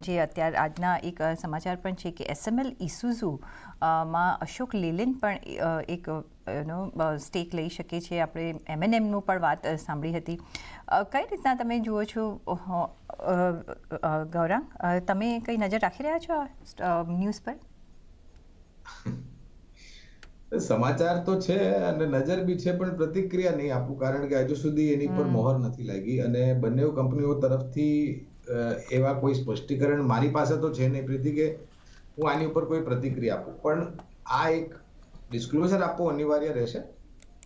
જે અત્યારે આજના એક સમાચાર પણ છે કે SML ઇસુઝુ માં અશોક લેલેન્ડ પણ એક સ્ટેક લઈ શકે છે. આપણે M&Mનું પણ વાત સાંભળી હતી. કઈ રીતના તમે જુઓ છો ગૌરાંગ? તમે કઈ નજર રાખી રહ્યા છો આ ન્યૂઝ પર? સમાચાર તો છે અને નજર બી છે, પણ પ્રતિક્રિયા નહીં આપું, કારણ કે હજુ સુધી એની પર મોહર નથી લાગી અને બંને કંપનીઓ તરફથી એવા કોઈ સ્પષ્ટીકરણ મારી પાસે તો છે નહીં પ્રીતિ કે હું આની ઉપર કોઈ પ્રતિક્રિયા આપું. પણ આ એક ડિસ્ક્લોઝર આપવું અનિવાર્ય રહેશે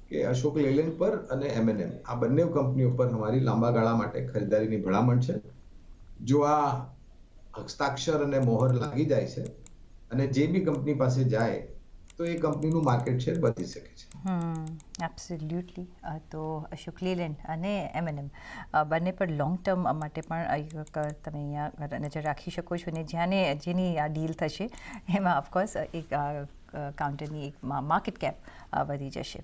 કે અશોક લેલેન્ડ પર અને M&M આ બંને કંપનીઓ પર અમારી લાંબા ગાળા માટે ખરીદારીની ભલામણ છે. જો આ હસ્તાક્ષર અને મોહર લાગી જાય છે અને જે બી કંપની પાસે જાય તો એ કંપનીનું માર્કેટ શેર વધી શકે છે. એબ્સોલ્યુટલી. તો અશોક લેલેન્ડ અને M&M બંને પર લોંગ ટર્મ માટે પણ તમે અહીંયા નજર રાખી શકો છો. અને જેની આ ડીલ થશે એમાં ઓફકોર્સ એક કાઉન્ટરની એક માર્કેટ કેપ વધી જશે.